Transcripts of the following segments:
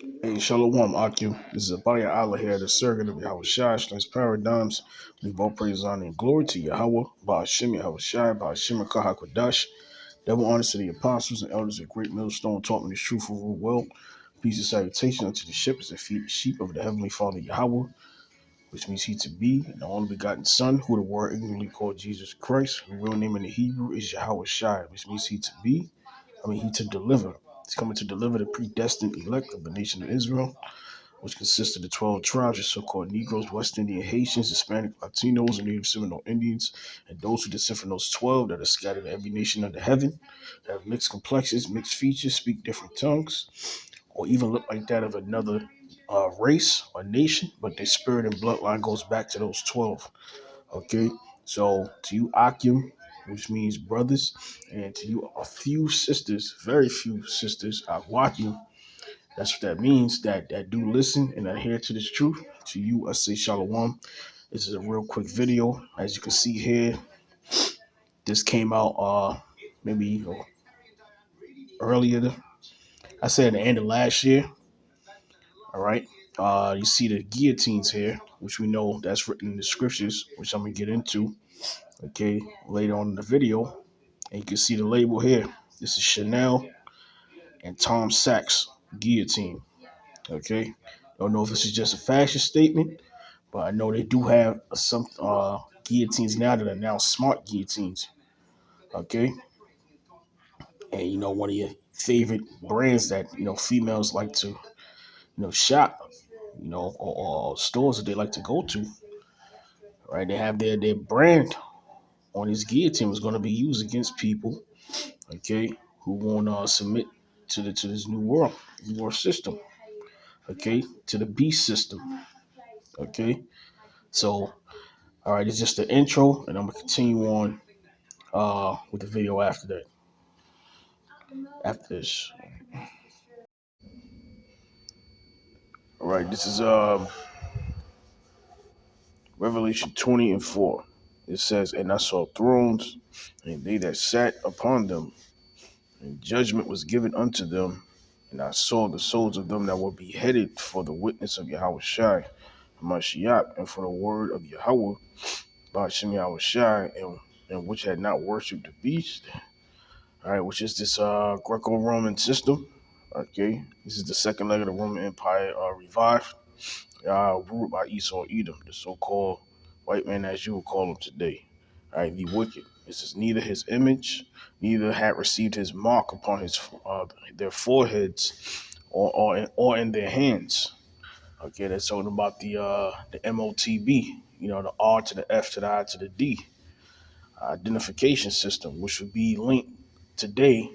Hey, Shalom, Akim. This is Abaya Allah here, the Surrogate of Yahawashi, Those paradigms. We both praise, honor, and glory to Yahawah, BAHASHAM, Yahawashi, BAHASHAM, Kahakwadash. Double honors to the apostles and elders of Greatmillstone, taught me this truthful rule well. Peace and salutation unto the shepherds and sheep of the Heavenly Father Yahawah, which means he to be, and the only begotten Son, who the word ignorantly called Jesus Christ. The real name in the Hebrew is Yahawashi, which means he to be. He to deliver. He's coming to deliver the predestined elect of the nation of Israel, which consists of the 12 tribes, the so-called Negroes, West Indian Haitians, Hispanic, Latinos, and Native Seminole Indians, and those who descend from those 12 that are scattered in every nation under heaven, that have mixed complexions, mixed features, speak different tongues, or even look like that of another race or nation, but their spirit and bloodline goes back to those 12. Okay, so to you, Akim, which means brothers, and to you, a few sisters, very few sisters, Awakim, that's what that means, that do listen and adhere to this truth. To you, I say Shalom. This is a real quick video. As you can see here, this came out maybe earlier. I said at the end of last year. All right. You see the guillotines here, which we know that's written in the scriptures, which I'm gonna get into, okay, later on in the video. And you can see the label here. This is Chanel and Tom Sachs guillotine. Okay. Don't know if this is just a fashion statement, but I know they do have some guillotines now that are now smart guillotines. Okay. And one of your favorite brands that females like to shop, or stores that they like to go to, right? They have their brand on this guillotine was going to be used against people, okay, who won't submit to this new world system, okay, to the beast system, okay. So, all right, it's just the intro, and I'm gonna continue on with the video after that. After this, all right, this is Revelation 20:4. It says, "And I saw thrones, and they that sat upon them, and judgment was given unto them. And I saw the souls of them that were beheaded for the witness of Yahawashi, Mashiach, and for the word of Yahawah, Bahashem Yahawashi, and which had not worshipped the beast." All right, which is this Greco-Roman system. Okay, this is the second leg of the Roman Empire revived, ruled by Esau Edom, the so-called white man, as you will call him today. All right, the wicked. This is neither his image, neither had received his mark upon their foreheads or in their hands. Okay, that's talking about the MOTB, the R to the F to the I to the D identification system, which would be linked today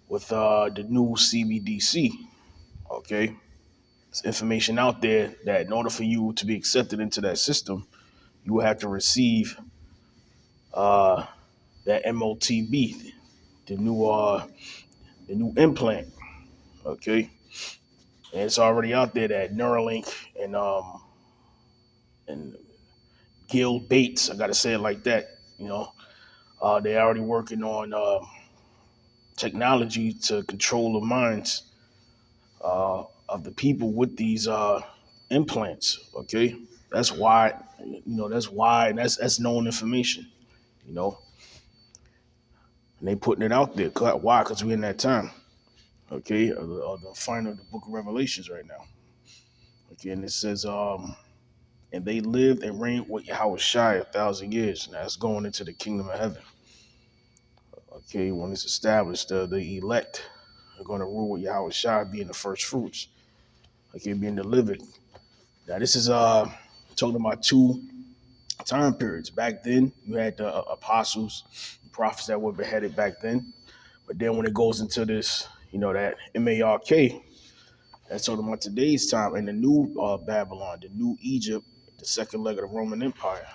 with the new CBDC. Okay, there's information out there that in order for you to be accepted into that system, you will have to receive uh, that MOTB, the new implant. Okay, and it's already out there that Neuralink and Gil Bates, I gotta say it like that. They're already working on technology to control the minds of the people with these implants. Okay, that's why and that's known information. You know, and they putting it out there. Why? Because we're in that time. Okay, the final of the Book of Revelations right now. Okay, and it says and they lived and reigned with Yahawashi 1,000 years. And that's going into the kingdom of heaven. Okay, when it's established, the elect are going to rule with Yahawashi being the first fruits. Okay, being delivered. Now this is talking about two time periods. Back then, you had the apostles, the prophets that were beheaded back then. But then when it goes into this, that MARK, that's talking about today's time and the new Babylon, the new Egypt, the second leg of the Roman Empire.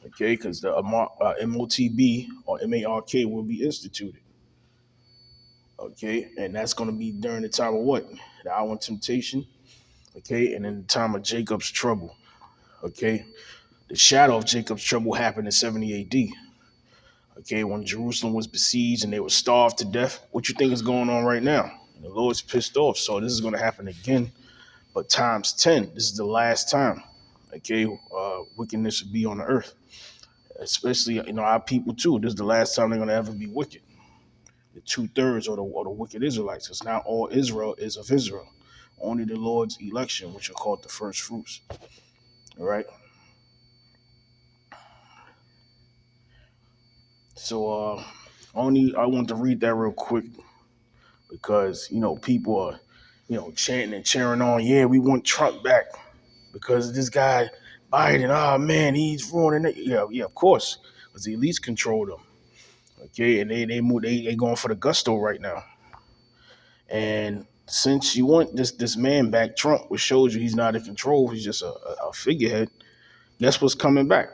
Okay, because the MOTB or MARK will be instituted. Okay, and that's going to be during the time of what? The hour of temptation. Okay, and in the time of Jacob's trouble. Okay, the shadow of Jacob's trouble happened in 70 AD. Okay, when Jerusalem was besieged and they were starved to death. What you think is going on right now? The Lord's pissed off. So this is going to happen again, but times 10. This is the last time. Okay, wickedness will be on the earth, especially our people too. This is the last time they're going to ever be wicked. The 2/3 or the wicked Israelites, because not all Israel is of Israel. Only the Lord's election, which are called the first fruits. All right. So only I want to read that real quick because people are chanting and cheering on. Yeah, we want Trump back because this guy Biden. Oh man, he's ruining it. Yeah, yeah, of course, because the elites control them. Okay, and they going for the gusto right now. And since you want this man back, Trump, which shows you he's not in control, he's just a figurehead. Guess what's coming back?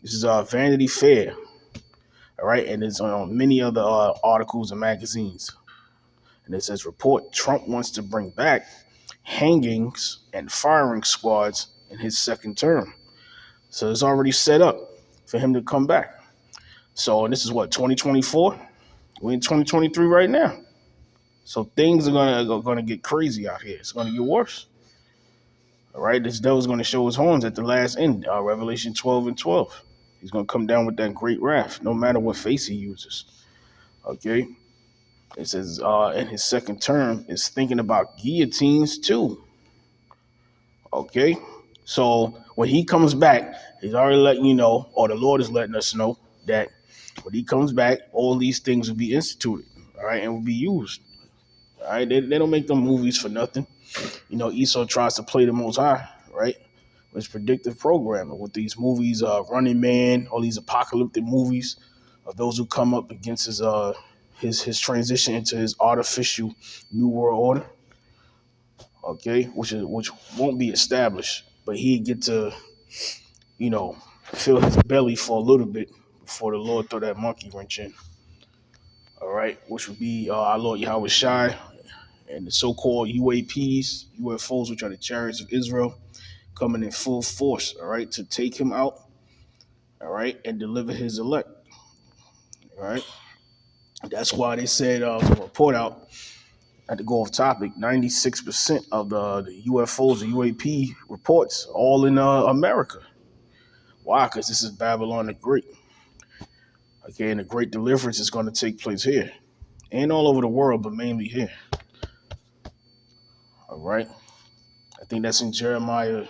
This is Vanity Fair, all right, and it's on many other articles and magazines. And it says, report Trump wants to bring back hangings and firing squads in his second term. So it's already set up for him to come back. So, and this is what, 2024? We're in 2023 right now. So things are gonna get crazy out here. It's gonna get worse. All right, this devil's gonna show his horns at the last end. Revelation 12 and 12. He's gonna come down with that great wrath, no matter what face he uses. Okay. It says in his second term is thinking about guillotines too. Okay. So when he comes back, he's already letting you know, or the Lord is letting us know that when he comes back, all these things will be instituted, all right, and will be used. All right. They don't make them movies for nothing. Esau tries to play the most high, right? It's predictive programming with these movies, Running Man, all these apocalyptic movies of those who come up against his transition into his artificial new world order. Okay, which won't be established, but he get to fill his belly for a little bit before the Lord throw that monkey wrench in. All right, which would be our Lord Yahawashi and the so-called UAPs, UFOs, which are the chariots of Israel, coming in full force. All right, to take him out. All right, and deliver his elect. All right, that's why they said the report out. At to go off topic, 96% of the UFOs and UAP reports all in America. Why? Because this is Babylon the Great. Okay, and the great deliverance is going to take place here and all over the world, but mainly here. All right. I think that's in Jeremiah.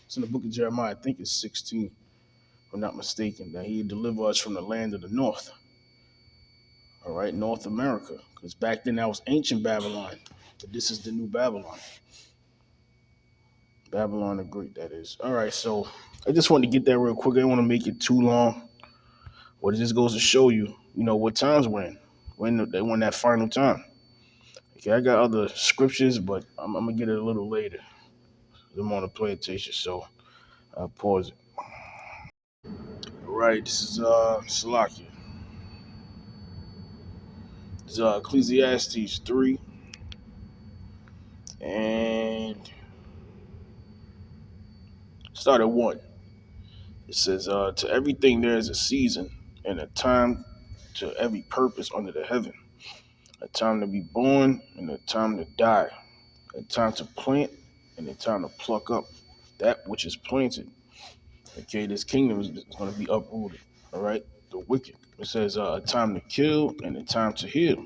It's in the book of Jeremiah. I think it's 16, if I'm not mistaken, that he deliver us from the land of the north. All right, North America. Because back then that was ancient Babylon, but this is the new Babylon. Babylon the Great, that is. All right, so I just want to get that real quick. I don't want to make it too long. But it just goes to show you, what times we're in. When they want that final time. Okay, I got other scriptures, but I'm going to get it a little later. I'm on a plantation, so I'll pause it. All right, this is Salakia. This is Ecclesiastes 3. And start at 1. It says, to everything there is a season and a time to every purpose under the heaven. A time to be born and a time to die. A time to plant and a time to pluck up that which is planted. Okay, this kingdom is going to be uprooted. All right, the wicked. It says a time to kill and a time to heal.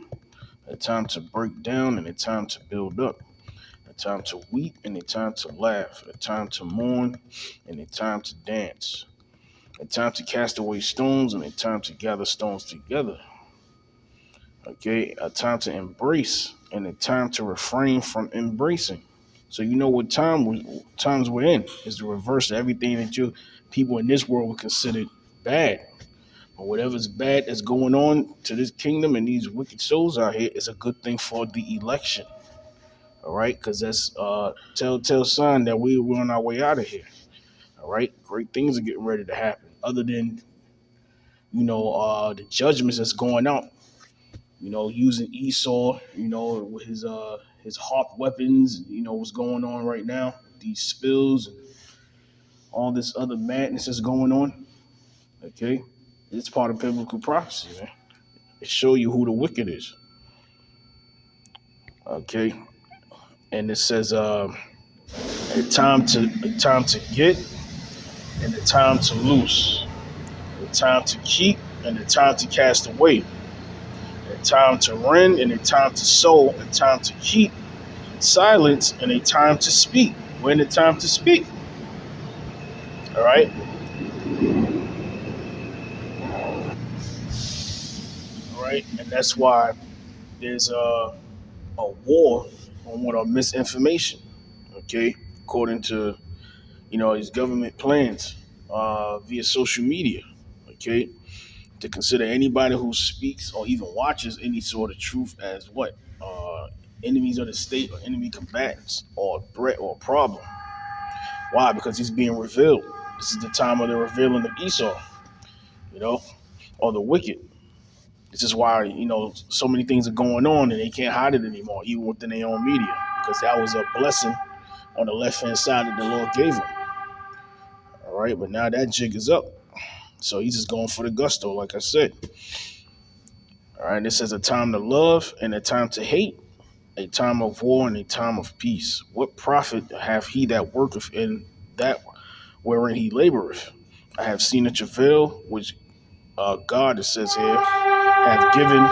A time to break down and a time to build up. A time to weep and a time to laugh. A time to mourn and a time to dance. A time to cast away stones and a time to gather stones together. Okay, a time to embrace and a time to refrain from embracing. So you know what times we're in is the reverse of everything that you people in this world would consider bad. But whatever's bad that's going on to this kingdom and these wicked souls out here is a good thing for the election. All right, because that's telltale sign that we're on our way out of here. All right, great things are getting ready to happen. Other than the judgments that's going out. Using Esau, with his harp weapons. What's going on right now? These spills and all this other madness that's going on. Okay, it's part of biblical prophecy, man. It show you who the wicked is. Okay, and it says a time to get and a time to loose, a time to keep and a time to cast away, a time to rend and a time to sow, a time to keep silence and a time to speak. When the time to speak. All right, all right, and that's why there's a war on what are misinformation. Okay, according to these government plans via social media. Okay, to consider anybody who speaks or even watches any sort of truth as what enemies of the state or enemy combatants or a threat or a problem. Why? Because he's being revealed. This is the time of the revealing of Esau, you know, or the wicked. This is why so many things are going on and they can't hide it anymore, even within their own media, because that was a blessing on the left hand side that the Lord gave them. All right, but now that jig is up, so he's just going for the gusto, like I said. All right, this is a time to love and a time to hate, a time of war and a time of peace. What profit hath he that worketh in that wherein he laboreth? I have seen a travail which God, it says here, hath given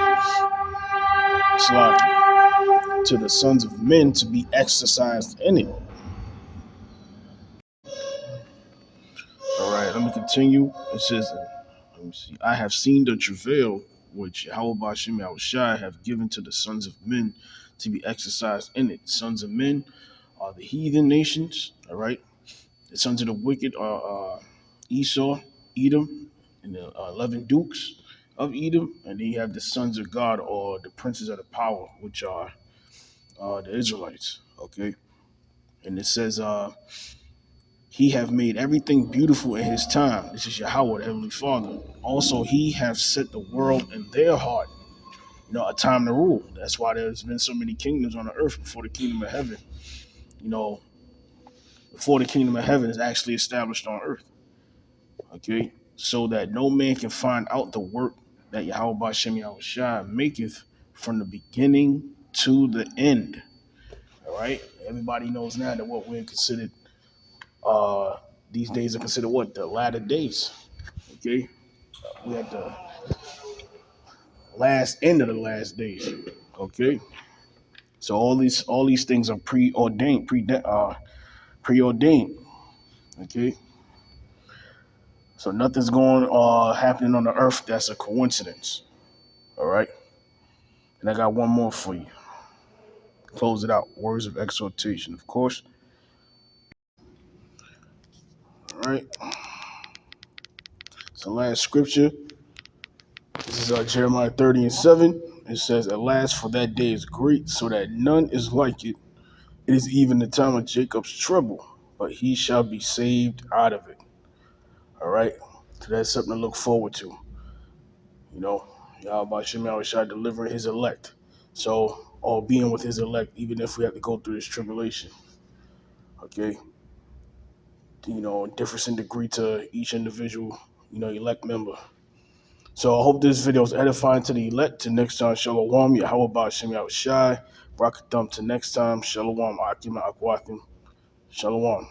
to the sons of men to be exercised in it. All right, let me continue. It says, let me see. I have seen the travail which Yahawashi have given to the sons of men to be exercised in it. Sons of men are the heathen nations. All right, the sons of the wicked are Esau, Edom, and the 11 dukes of Edom, and then you have the sons of God or the princes of the power, which are the Israelites. Okay, and it says, he have made everything beautiful in his time. This is Yahawah, the Heavenly Father. Also, he have set the world in their heart, a time to rule. That's why there's been so many kingdoms on the earth before the kingdom of heaven, you know, before the kingdom of heaven is actually established on earth. Okay, so that no man can find out the work that Yahweh Bashem Yahawashi maketh from the beginning to the end. All right, everybody knows now that what we're considered these days are considered what the latter days. Okay, we at the last end of the last days. Okay, so all these things are preordained, preordained. Okay, so nothing's going happening on the earth that's a coincidence. All right, and I got one more for you. Close it out. Words of exhortation, of course. All right. So last scripture. This is Jeremiah 30:7. It says, "At last, for that day is great, so that none is like it. It is even the time of Jacob's trouble, but he shall be saved out of it." All right. So that's something to look forward to. Yahweh Shemel shall deliver his elect. So, all being with his elect, even if we have to go through this tribulation. Okay. Difference in degree to each individual, elect member. So I hope this video is edifying to the elect. Till next time, Shalom, Yahawah Ba'ashem Yahawashi, Barakatham. Till next time, Shalom, Akim Akwathim, Shalom.